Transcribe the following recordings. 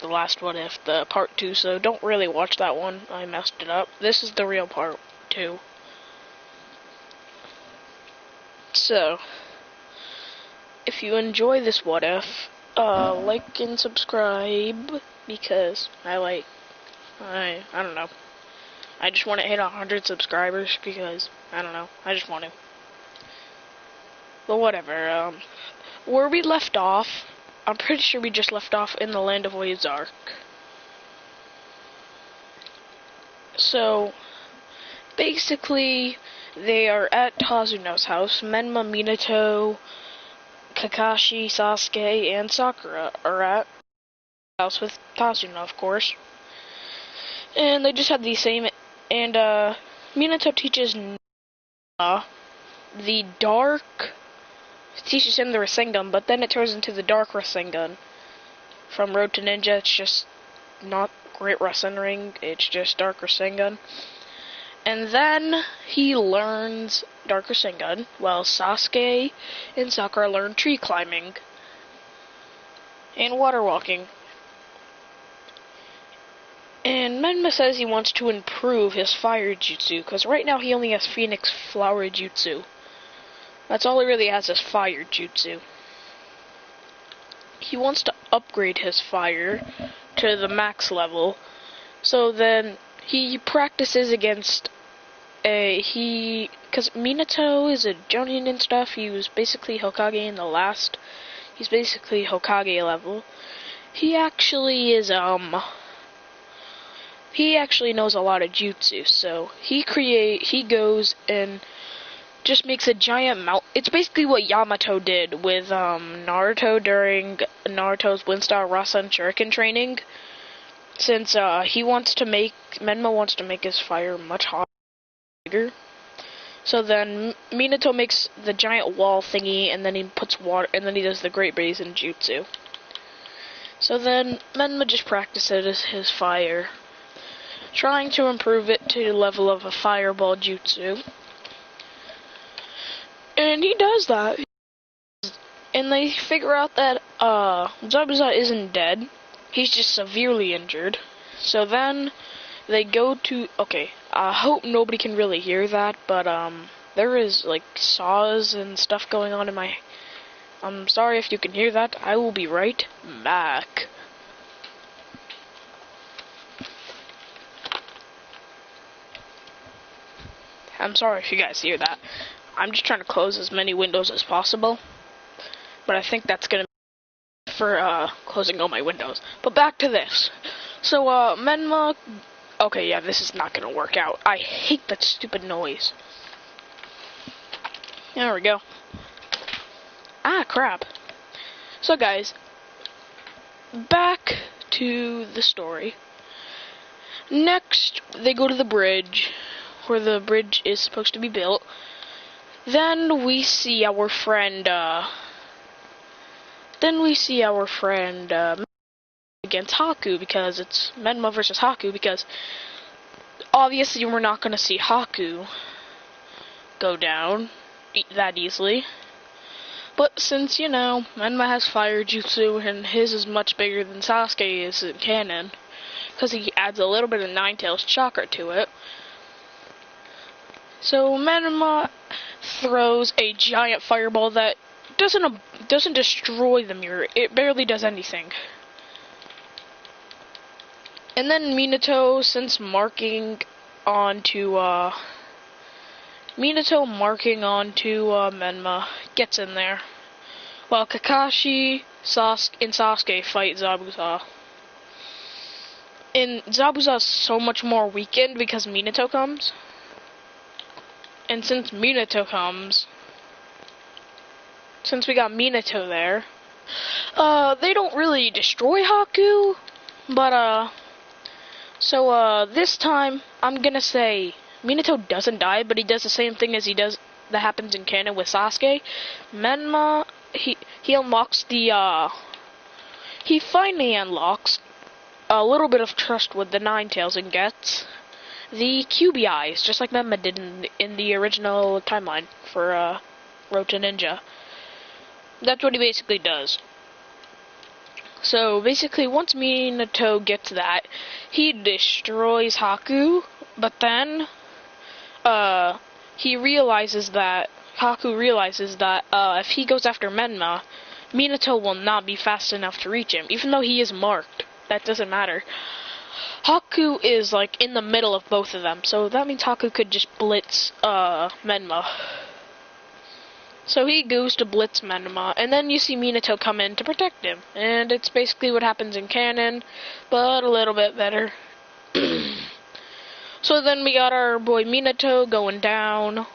the last What If, the part 2, so don't really watch that one. I messed it up. This is the real part 2. So, if you enjoy this What If, like and subscribe, because I don't know. I just want to hit 100 subscribers, because, I don't know, I just want to. But whatever, where we left off, I'm pretty sure we just left off in the land of Wazark. So, basically, they are at Tazuno's house. Menma, Minato, Kakashi, Sasuke, and Sakura are at the house with Tazuno, of course. And they just have the same, and Minato teaches the dark, teaches him the Rasengan, but then it turns into the dark Rasengan. From Road to Ninja, it's just not Great Rasengan, it's just Dark Rasengan. And then he learns Dark Rasengan, while Sasuke and Sakura learn tree climbing and water walking. And Menma says he wants to improve his fire jutsu, because right now he only has Phoenix Flower Jutsu. That's all he really has is fire jutsu. He wants to upgrade his fire to the max level, so then he practices against because Minato is a Jonin and stuff. He was basically Hokage in the last. He's basically Hokage level. He actually is he actually knows a lot of jutsu, so he goes and just makes a giant mount. It's basically what Yamato did with Naruto during Naruto's Windstar Rasen Shuriken training. Since Menma wants to make his fire much hotter, bigger. So then Minato makes the giant wall thingy, and then he puts water, and then he does the Great Basin Jutsu. So then Menma just practices his fire, trying to improve it to the level of a fireball jutsu. And he does that. And they figure out that Zabuza isn't dead. He's just severely injured. So then they go to... Okay, I hope nobody can really hear that, but there is like saws and stuff going on in my... I'm sorry if you can hear that. I will be right back. I'm sorry if you guys hear that. I'm just trying to close as many windows as possible. But I think that's gonna be for closing all my windows. But back to this. So Menma... Okay, yeah, this is not gonna work out. I hate that stupid noise. There we go. Ah, crap. So guys, back to the story. Next, they go to the bridge, where the bridge is supposed to be built. Then we see our friend, against Haku, because it's Menma versus Haku, because obviously we're not going to see Haku go down that easily. But since, you know, Menma has fire jutsu, and his is much bigger than Sasuke is in canon, because he adds a little bit of Nine-Tails chakra to it. So Menma throws a giant fireball that doesn't destroy the mirror. It barely does anything. And then Minato, since marking onto Menma, gets in there, while Kakashi and Sasuke fight Zabuza. And Zabuza's so much more weakened because Minato comes. And since we got Minato there, they don't really destroy Haku, but, so, this time, I'm gonna say, Minato doesn't die, but he does the same thing as that happens in canon with Sasuke. Menma, he unlocks he finally unlocks a little bit of trust with the Nine-Tails and gets the QB eyes, just like Menma did in the original timeline for Road to Ninja. That's what he basically does. So basically, once Minato gets that, he destroys Haku, but then he realizes that Haku realizes that if he goes after Menma, Minato will not be fast enough to reach him, even though he is marked. That doesn't matter. Haku is like in the middle of both of them, so that means Haku could just blitz Menma. So he goes to blitz Menma, and then you see Minato come in to protect him. And it's basically what happens in canon, but a little bit better. So then we got our boy Minato going down.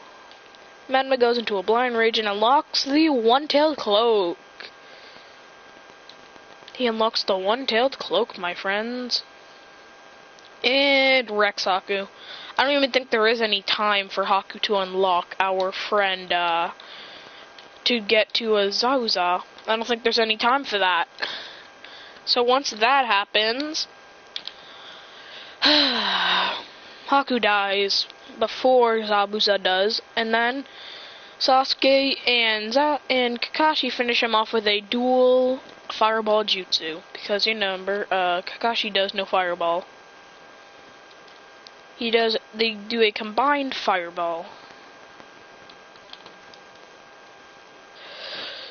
Menma goes into a blind rage and unlocks the one-tailed cloak. He unlocks the one-tailed cloak, my friends. And wrecks Haku. I don't even think there is any time for Haku to unlock our friend, to get to a Zabuza. I don't think there's any time for that. So once that happens, Haku dies before Zabuza does, and then Sasuke and Kakashi finish him off with a dual fireball jutsu, because you remember, Kakashi does no fireball. They do a combined fireball.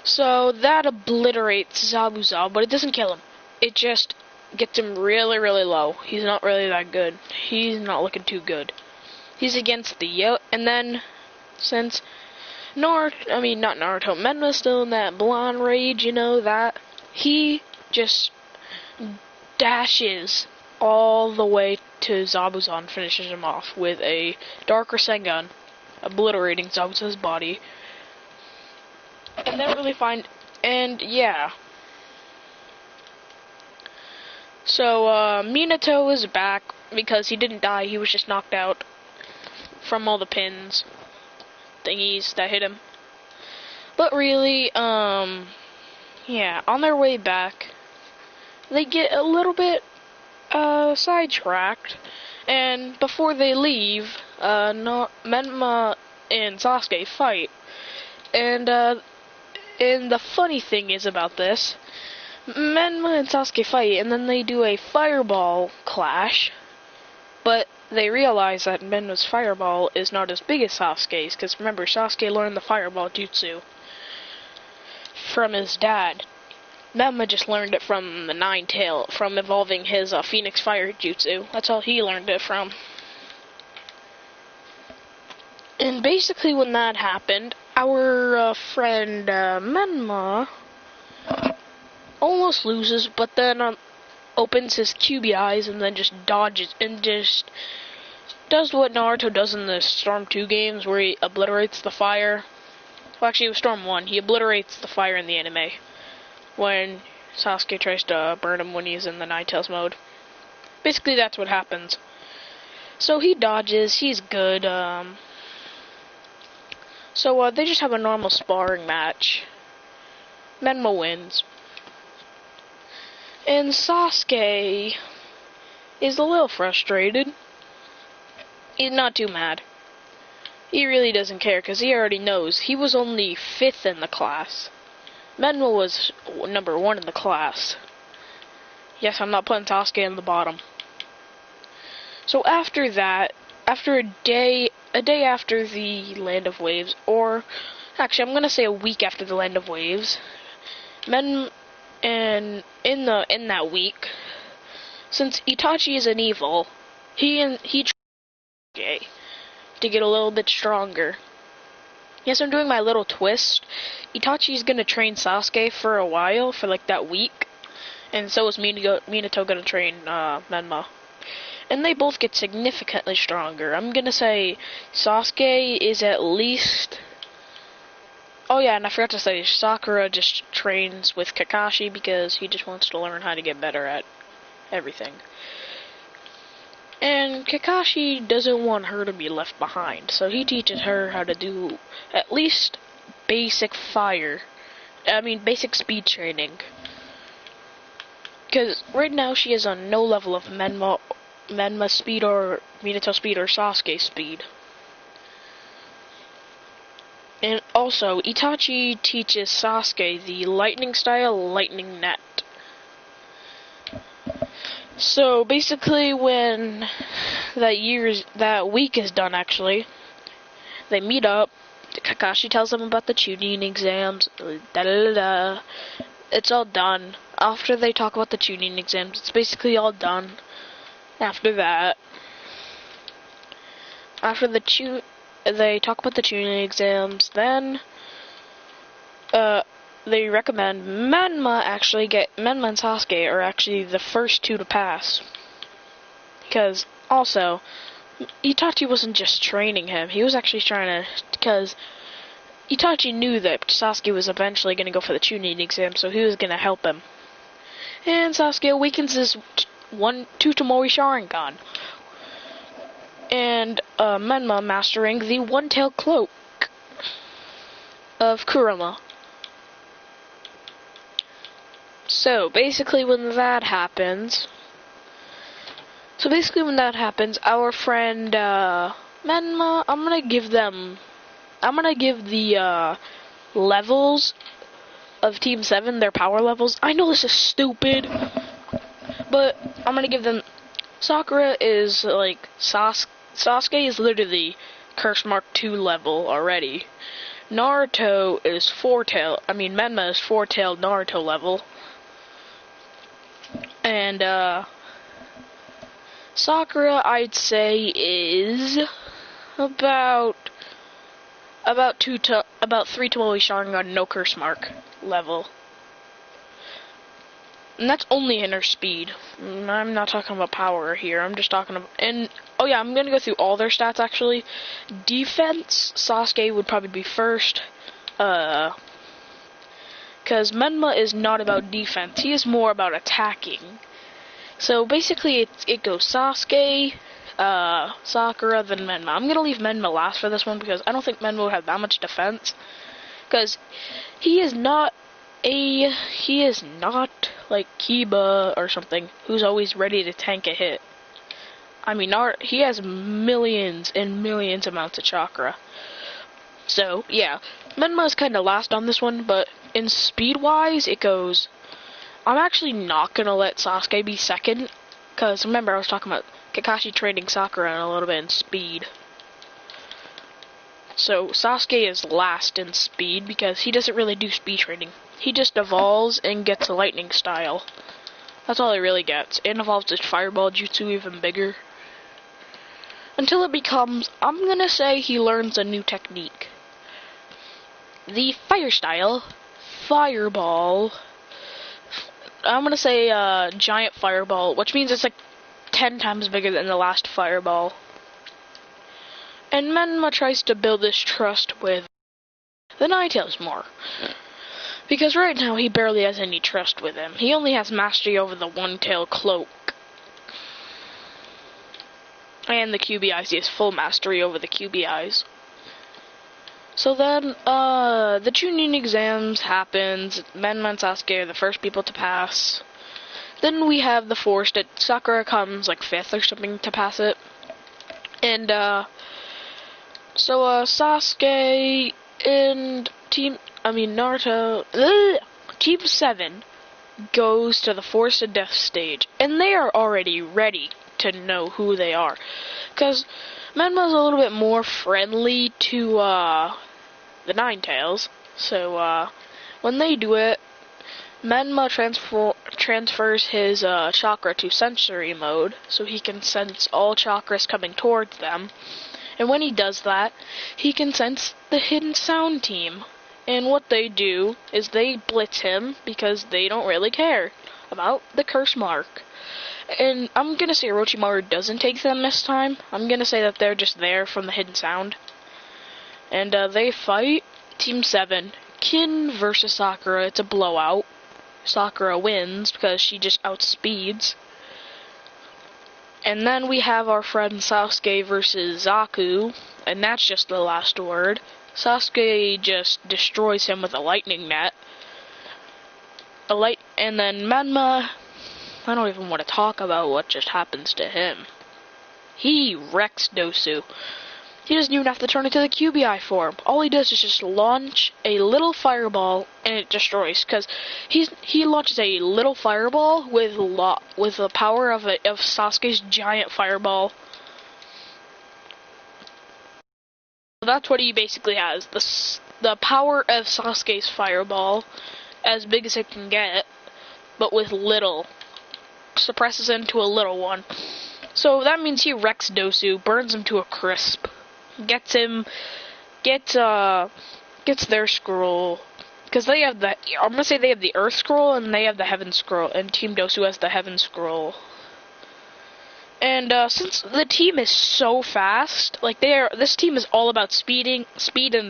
So that obliterates Zabuza, but it doesn't kill him. It just gets him really, really low. He's not really that good. He's not looking too good. He's against the Yellow, and then since not Naruto, Menma's still in that blonde rage, you know that, he just dashes all the way to Zabuza and finishes him off with a Dark Rasengan, obliterating Zabuza's body. And then really fine, and yeah. So, Minato is back because he didn't die, he was just knocked out from all the pins thingies that hit him. But really, yeah, on their way back, they get a little bit, sidetracked, and before they leave, Menma and Sasuke fight, and the funny thing is about this, Menma and Sasuke fight, and then they do a fireball clash, but they realize that Menma's fireball is not as big as Sasuke's, because remember, Sasuke learned the fireball jutsu from his dad. Menma just learned it from the Nine-Tail, from evolving his Phoenix Fire jutsu. That's all he learned it from. And basically when that happened, our friend Menma almost loses, but then opens his QB eyes and then just dodges and just does what Naruto does in the Storm 2 games, where he obliterates the fire. Well, actually, it was Storm 1. He obliterates the fire in the anime when Sasuke tries to burn him when he's in the Nine-Tails mode. Basically, that's what happens. So he dodges. He's good. So they just have a normal sparring match. Menma wins. And Sasuke is a little frustrated. He's not too mad. He really doesn't care, because he already knows he was only 5th in the class. Menma was number 1 in the class. Yes, I'm not putting Sasuke in the bottom. So after that, after a day after the Land of Waves, or actually I'm gonna say a week after the Land of Waves, in that week, since Itachi is an evil, he tried to get a little bit stronger. Yes, I'm doing my little twist. Itachi's gonna train Sasuke for a while, for like that week, and so is Minato gonna train Menma. And they both get significantly stronger. I'm gonna say Sasuke is at least... Oh yeah, and I forgot to say, Sakura just trains with Kakashi because he just wants to learn how to get better at everything. And Kakashi doesn't want her to be left behind, so he teaches her how to do at least basic basic speed training. Because right now she is on no level of Menma speed or Minato speed or Sasuke speed. And also, Itachi teaches Sasuke the lightning style lightning net. So basically, when that week is done, actually, they meet up. Kakashi tells them about the Chunin exams. Da da da da. It's all done. After they talk about the Chunin exams, it's basically all done. After that, they talk about the Chunin exams. Then, they recommend Menma and Sasuke are actually the first two to pass. Because, also, Itachi wasn't just training him, he was actually trying to, because Itachi knew that Sasuke was eventually going to go for the Chunin exam, so he was going to help him. And Sasuke awakens his two Tomoe Sharingan. And, Menma mastering the one-tailed cloak of Kurama. So, basically when that happens, our friend, Menma, I'm gonna give the, levels of Team 7, their power levels. I know this is stupid, but I'm gonna give them, Sakura is, like, Sasuke is literally Curse Mark 2 level already. Menma is 4-tailed Naruto level. And, Sakura, I'd say, is about 3 Tomoe Sharingan no Curse Mark level. And that's only in her speed. I'm not talking about power here. I'm just talking about... oh yeah, I'm gonna go through all their stats, actually. Defense, Sasuke would probably be first. Because Menma is not about defense. He is more about attacking. So basically, it goes Sasuke, Sakura, then Menma. I'm gonna leave Menma last for this one because I don't think Menma will have that much defense. Because he is not like Kiba or something who's always ready to tank a hit. I mean, he has millions and millions amounts of chakra. So yeah, Menma is kind of last on this one, but in speed-wise, it goes... I'm actually not gonna let Sasuke be second, because remember I was talking about Kakashi training Sakura a little bit in speed. So Sasuke is last in speed because he doesn't really do speed training. He just evolves and gets a lightning style. That's all he really gets. And evolves his fireball jutsu even bigger. Until it becomes, I'm gonna say he learns a new technique. The fire style, fireball, I'm gonna say giant fireball, which means it's like 10 times bigger than the last fireball. And Menma tries to build this trust with the Nine Tails more. Because right now he barely has any trust with him. He only has mastery over the one-tailed cloak. And the QBIs, he has full mastery over the QBIs. So then, the Chunin exams happens. Menma and Sasuke are the first people to pass. Then we have the forced. Sakura comes like 5th or something to pass it. And, Sasuke and Naruto, Team 7 goes to the Force of Death stage. And they are already ready to know who they are. Because Menma's a little bit more friendly to, the Nine Tails. So, when they do it, Menma transfers his, chakra to sensory mode, so he can sense all chakras coming towards them. And when he does that, he can sense the Hidden Sound team. And what they do is they blitz him because they don't really care about the curse mark. And I'm gonna say Orochimaru doesn't take them this time. I'm gonna say that they're just there from the Hidden Sound. And they fight. Team 7, Kin versus Sakura. It's a blowout. Sakura wins because she just outspeeds. And then we have our friend Sasuke versus Zaku, and that's just the last word. Sasuke just destroys him with a lightning net. And then Menma, I don't even want to talk about what just happens to him. He wrecks Dosu. He doesn't even have to turn into the QBI form. All he does is just launch a little fireball and it destroys. Because he launches a little fireball with the power of Sasuke's giant fireball. That's what he basically has. The power of Sasuke's fireball, as big as it can get, but with little. Suppresses into a little one. So that means he wrecks Dosu, burns him to a crisp. Gets their scroll. Because they have I'm gonna say they have the Earth Scroll and they have the Heaven Scroll, and Team Dosu has the Heaven Scroll. And since the team is so fast, like this team is all about speed and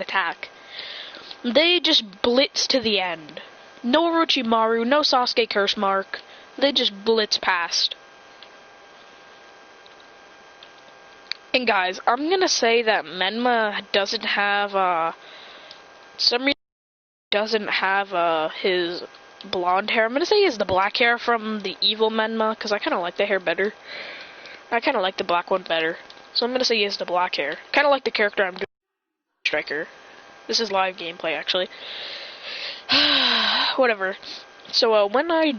attack. They just blitz to the end. No Orochimaru, no Sasuke curse mark. They just blitz past. And guys, I'm gonna say that Menma doesn't have his blonde hair. I'm gonna say he has the black hair from the evil Menma, because I kinda like the hair better. I kinda like the black one better. So I'm gonna say he has the black hair. Kinda like the character I'm doing, Striker. This is live gameplay, actually. Whatever. So, Menma,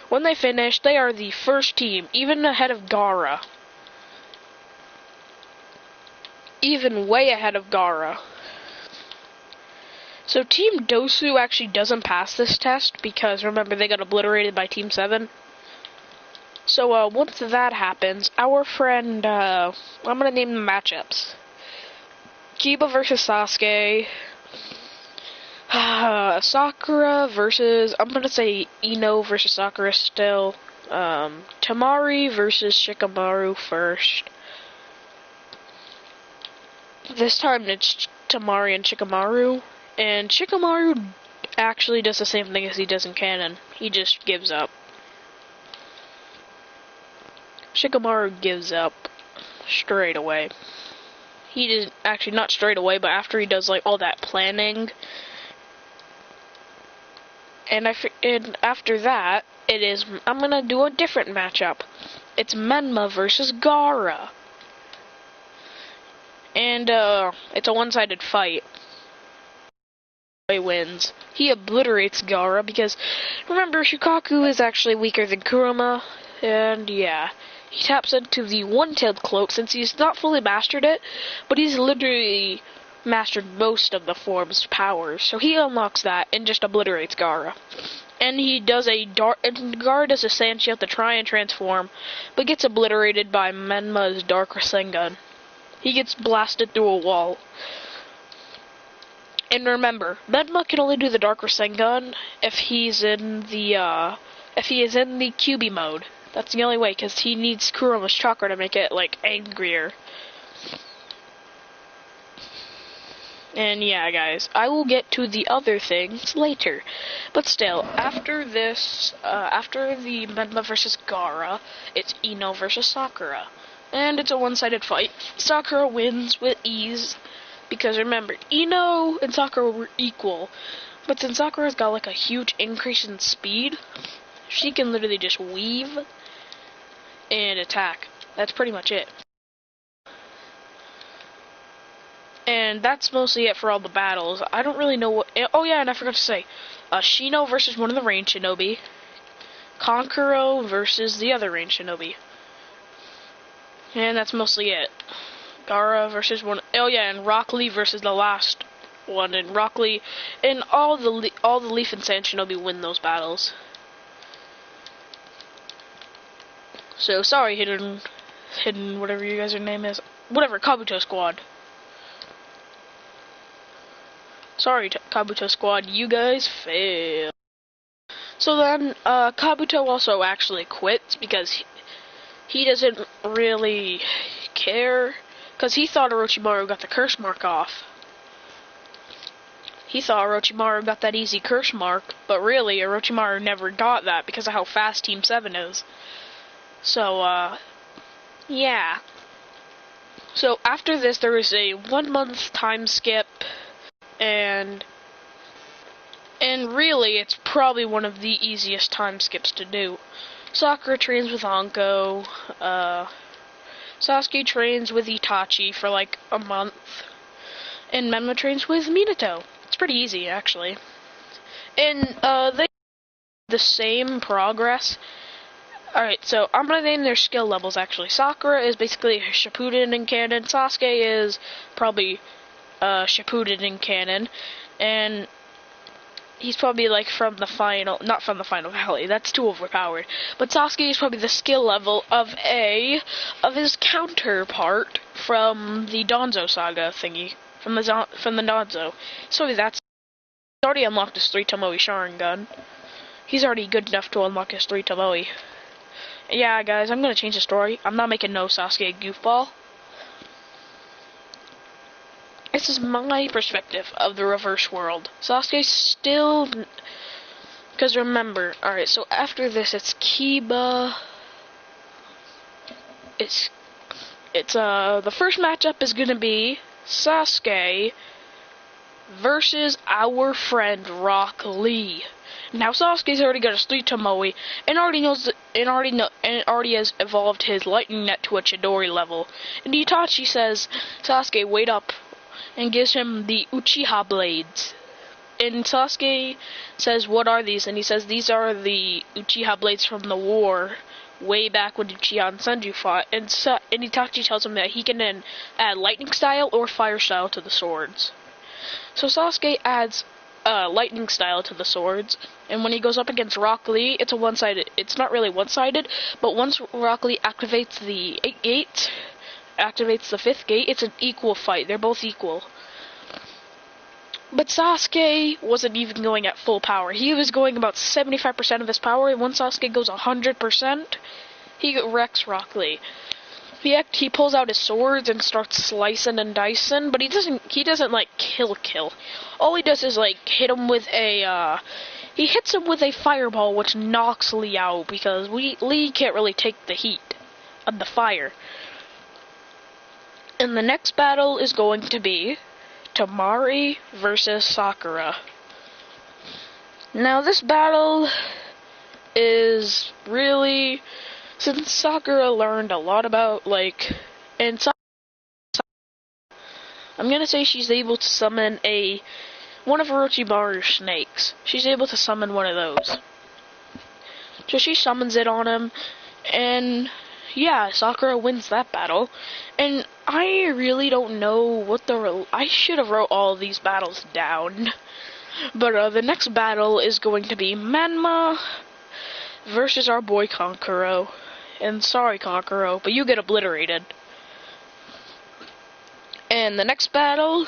when they finish, they are the first team, even ahead of Gaara. Even way ahead of Gaara. So Team Dosu actually doesn't pass this test, because remember, they got obliterated by Team 7. So, once that happens, our friend, I'm gonna name the matchups. Kiba versus Sasuke. Sakura versus, I'm gonna say Ino versus Sakura still. Temari versus Shikamaru first. This time it's Temari and Shikamaru. And Shikamaru actually does the same thing as he does in canon. He just gives up. Shikamaru gives up straight away. He didn't, actually not straight away, but after he does like all that planning. And after that, I'm gonna do a different matchup. It's Menma versus Gaara. And, it's a one-sided fight. He wins. He obliterates Gaara because, remember, Shukaku is actually weaker than Kurama. And, yeah. He taps into the one-tailed cloak since he's not fully mastered it, but he's literally mastered most of the form's powers. So he unlocks that and just obliterates Gaara. And he does and Gaara does a Saiyan to try and transform, but gets obliterated by Menma's Dark Rasengan. He gets blasted through a wall. And remember, Menma can only do the Dark Rasengan if he is in the QB mode. That's the only way, because he needs Kurama's chakra to make it, like, angrier. And yeah, guys, I will get to the other things later. But still, after this, after the Menma versus Gaara, it's Ino versus Sakura. And it's a one-sided fight. Sakura wins with ease, because remember, Ino and Sakura were equal. But since Sakura's got, like, a huge increase in speed, she can literally just weave and attack. That's pretty much it. And that's mostly it for all the battles. I don't really know what... Oh yeah, and I forgot to say. Shino versus one of the Rain Shinobi. Kankuro versus the other Rain Shinobi. And that's mostly it. Gaara versus one... Oh yeah, and Rock Lee versus the last one. And Rock Lee... And all the Leaf and Sand Shinobi win those battles. So, sorry, hidden, whatever you guys' name is. Whatever, Kabuto Squad. Sorry, Kabuto Squad, you guys fail. So then, Kabuto also actually quits because he doesn't really care. Because he thought Orochimaru got the curse mark off. He thought Orochimaru got that easy curse mark, but really, Orochimaru never got that because of how fast Team 7 is. So, yeah. So, after this, there is a 1 month time skip, and really, it's probably one of the easiest time skips to do. Sakura trains with Anko, Sasuke trains with Itachi for like a month, and Menma trains with Minato. It's pretty easy, actually. And they the same progress. Alright, so I'm gonna name their skill levels, actually. Sakura is basically Shippuden in canon. Sasuke is probably Shippuden in canon. And he's probably like from the final, not from the final valley, that's too overpowered. But Sasuke is probably the skill level of his counterpart from the Danzo saga thingy. From the Danzo. So that's already unlocked his 3 Tomoe Sharingan. He's already good enough to unlock his 3 Tomoe. Yeah, guys, I'm gonna change the story. I'm not making no Sasuke goofball. This is my perspective of the reverse world. Sasuke still... Because remember, alright, so after this, it's Kiba... the first matchup is gonna be Sasuke versus our friend Rock Lee. Now Sasuke's already got his 3 Tomoe and already has evolved his lightning net to a Chidori level. And Itachi says, Sasuke, wait up, and gives him the Uchiha blades. And Sasuke says, what are these? And he says, these are the Uchiha blades from the war way back when Uchiha and Senju fought. And Itachi tells him that he can then add lightning style or fire style to the swords. So Sasuke adds lightning style to the swords, and when he goes up against Rock Lee, it's not really one-sided, but once Rock Lee activates the 8 gates, activates the 5th gate, it's an equal fight. They're both equal. But Sasuke wasn't even going at full power. He was going about 75% of his power, and once Sasuke goes 100%, he wrecks Rock Lee. He pulls out his swords and starts slicing and dicing, but he doesn't like kill. All he does is like hit him with he hits him with a fireball, which knocks Lee out because Lee can't really take the heat of the fire. And the next battle is going to be Temari versus Sakura. Now this battle is really... Since Sakura learned a lot about, I'm gonna say she's able to summon one of Orochimaru's snakes. She's able to summon one of those. So she summons it on him, and yeah, Sakura wins that battle. And I really don't know what I should have wrote all these battles down. But the next battle is going to be Menma versus our boy Kankuro. And sorry, Kankuro, but you get obliterated. And the next battle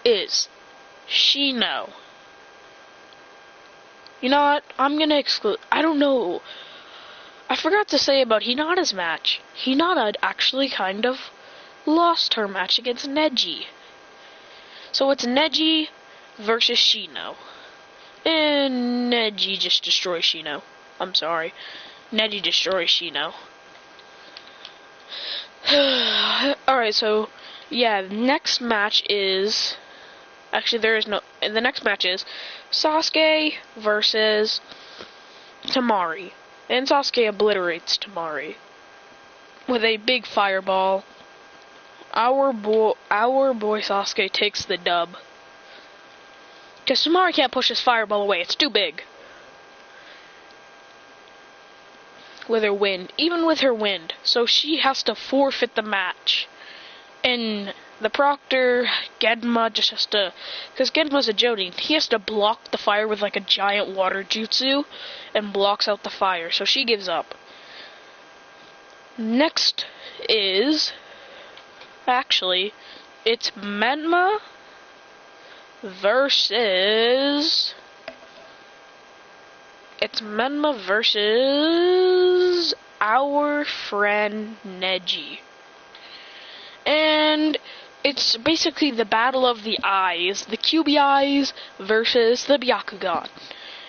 is Shino. You know what? I'm gonna exclude... I don't know. I forgot to say about Hinata's match. Hinata actually kind of lost her match against Neji. So it's Neji versus Shino. And Neji just destroys Shino. I'm sorry. Neji destroys Shino. Alright, so, yeah, the next match is... Actually, the next match is Sasuke versus Temari. And Sasuke obliterates Temari with a big fireball. Our boy Sasuke takes the dub. Because Temari can't push his fireball away, it's too big. With her wind, even with her wind, so she has to forfeit the match. And the proctor, Genma, just has to, because Genma's a Jonin, he has to block the fire with like a giant water jutsu, and blocks out the fire, so she gives up. Next is, actually, it's Menma versus... It's Menma versus our friend Neji. And it's basically the battle of the eyes, the QB eyes versus the Byakugan.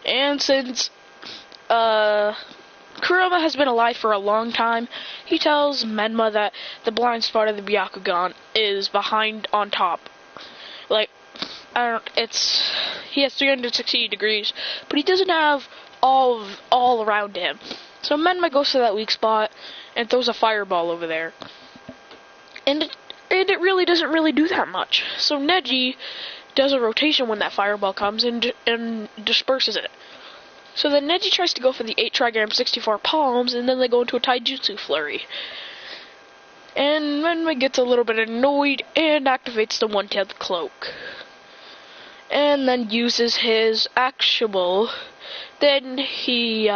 And since Kurama has been alive for a long time, he tells Menma that the blind spot of the Byakugan is behind on top. Like, he has 360 degrees, but he doesn't have all around him. So Menma goes to that weak spot and throws a fireball over there. And it really doesn't really do that much. So Neji does a rotation when that fireball comes and disperses it. So then Neji tries to go for the 8 trigram 64 palms, and then they go into a taijutsu flurry. And Menma gets a little bit annoyed and activates the one-tailed cloak. And then uses his actual. Then he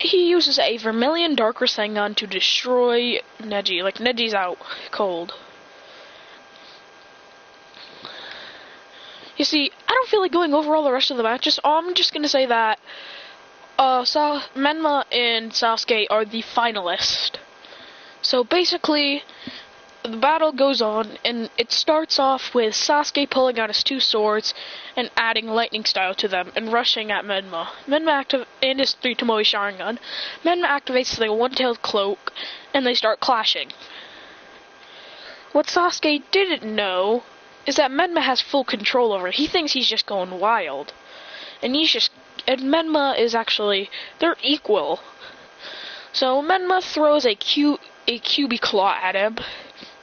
uses a Vermilion Dark Rasengan to destroy Neji. Like, Neji's out cold. You see, I don't feel like going over all the rest of the matches. I'm just gonna say that Menma and Sasuke are the finalists. So basically, the battle goes on, and it starts off with Sasuke pulling out his 2 swords and adding lightning style to them and rushing at Menma. And his 3 Tomoe Sharingan. Menma activates the one-tailed cloak, and they start clashing. What Sasuke didn't know is that Menma has full control over it. He thinks he's just going wild. And Menma is actually, they're equal. So Menma throws a QB claw at him,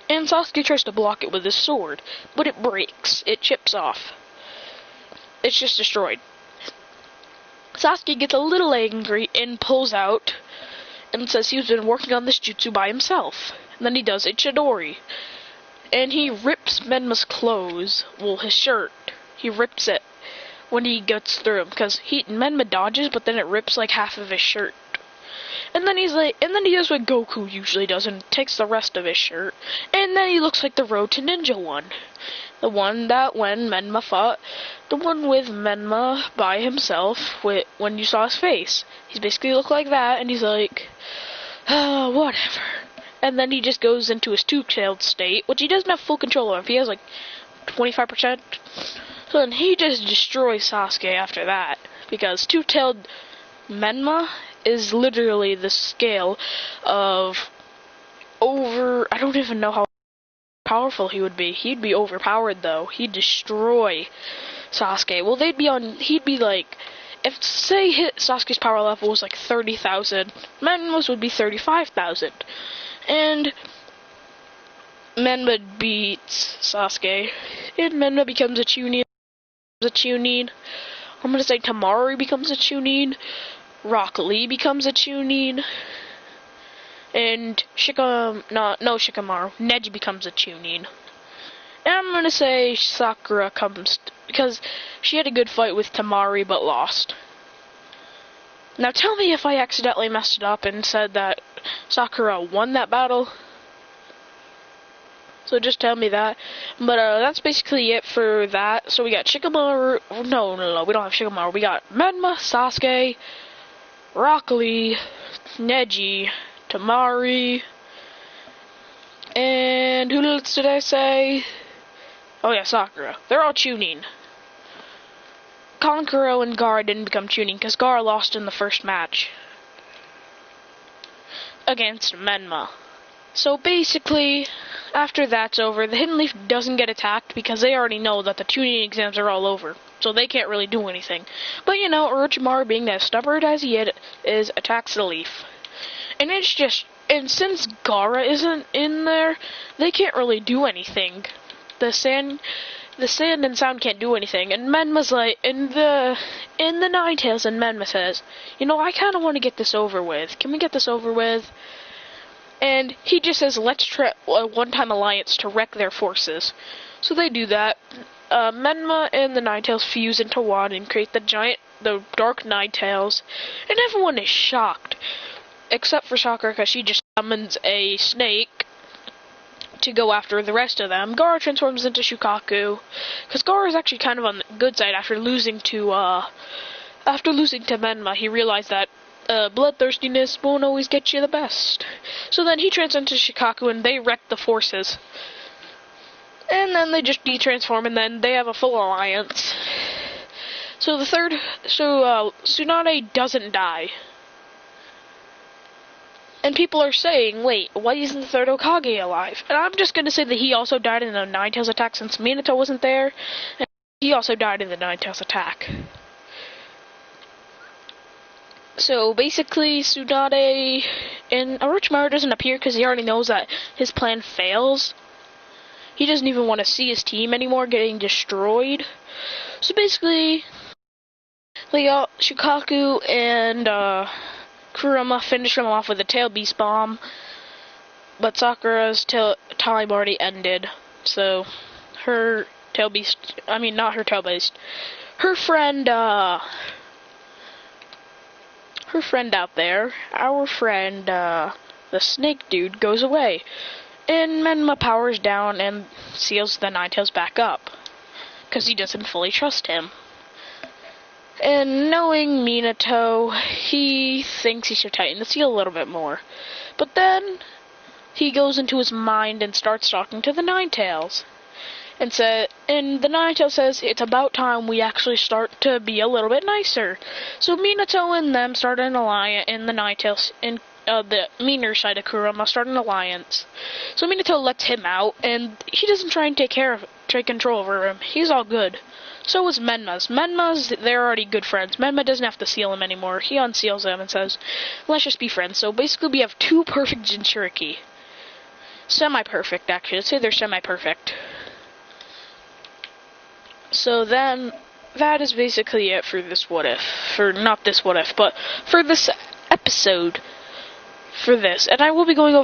and Sasuke tries to block it with his sword, but it breaks. It chips off. It's just destroyed. Sasuke gets a little angry and pulls out and says he's been working on this jutsu by himself. And then he does a Chidori. And he rips Menma's clothes, well, his shirt. He rips it when he gets through him, because Menma dodges, but then it rips like half of his shirt. And then he does what Goku usually does and takes the rest of his shirt. And then he looks like the Road to Ninja one. The one that when Menma fought, the one with Menma by himself, when you saw his face. He's basically looked like that, and he's like, whatever. And then he just goes into his two-tailed state, which he doesn't have full control of. He has like 25%. So then he just destroys Sasuke after that, because two-tailed Menma is literally the scale of I don't even know how powerful he would be. He'd be overpowered though. He'd destroy Sasuke. Well, he'd be like, if say Sasuke's power level was like 30,000, Menma's would be 35,000. And Menma beats Sasuke, and Menma becomes a Chunin. I'm gonna say Temari becomes a Chunin, Rock Lee becomes a Chunin, and Shikamaru, Neji becomes a Chunin. And I'm gonna say Sakura comes, because she had a good fight with Temari but lost. Now tell me if I accidentally messed it up and said that Sakura won that battle. So just tell me that. But that's basically it for that. So we got Shikamaru. No, we don't have Shikamaru. We got Menma, Sasuke, Rock Lee, Neji, Temari, and who else did I say? Oh yeah, Sakura. They're all Chunin. Kankuro and Gaara didn't become Chunin because Gaara lost in the first match against Menma. So basically, after that's over, the Hidden Leaf doesn't get attacked because they already know that the Chunin exams are all over. So they can't really do anything. But you know, Orochimaru, being as stubborn as he is, attacks the leaf. And it's just, and since Gaara isn't in there, they can't really do anything. The sand and sound can't do anything. And Menma's like, in the Ninetales, and Menma says, you know, I kind of want to get this over with. Can we get this over with? And he just says, let's try a one-time alliance to wreck their forces. So they do that. Menma and the Ninetales fuse into one and create the Dark Ninetales. And everyone is shocked. Except for Sakura, because she just summons a snake to go after the rest of them. Gaara transforms into Shukaku, because Gaara is actually kind of on the good side after losing to Menma. He realized that bloodthirstiness won't always get you the best. So then he transforms into Shukaku, and they wreck the forces. And then they just de-transform, and then they have a full alliance. So Tsunade doesn't die. And people are saying, wait, why isn't the third Hokage alive? And I'm just gonna say that he also died in the Ninetales attack since Minato wasn't there. And he also died in the Ninetales attack. So basically, Tsunade in Orochimaru doesn't appear because he already knows that his plan fails. He doesn't even want to see his team anymore getting destroyed. So basically, Shukaku and Kurama finish him off with a Tail Beast Bomb, but Sakura's time already ended. So her Tail Beast, I mean not her Tail Beast, her friend out there, our friend, the snake dude, goes away. And Menma powers down and seals the Ninetales back up, because he doesn't fully trust him. And knowing Minato, he thinks he should tighten the seal a little bit more. But then, he goes into his mind and starts talking to the Ninetales. And the Ninetales says, it's about time we actually start to be a little bit nicer. So Minato and them start an alliance, and the Ninetales, and the meaner side of Kurama start an alliance. So Minato lets him out, and he doesn't try and take control over him. He's all good. So is Menma's, they're already good friends. Menma doesn't have to seal him anymore. He unseals him and says, let's just be friends. So basically we have 2 perfect Jinchuriki. Semi-perfect, actually. Let's say they're semi-perfect. So then, that is basically it for this what if. Not this what if, but for this episode. For this. And I will be going over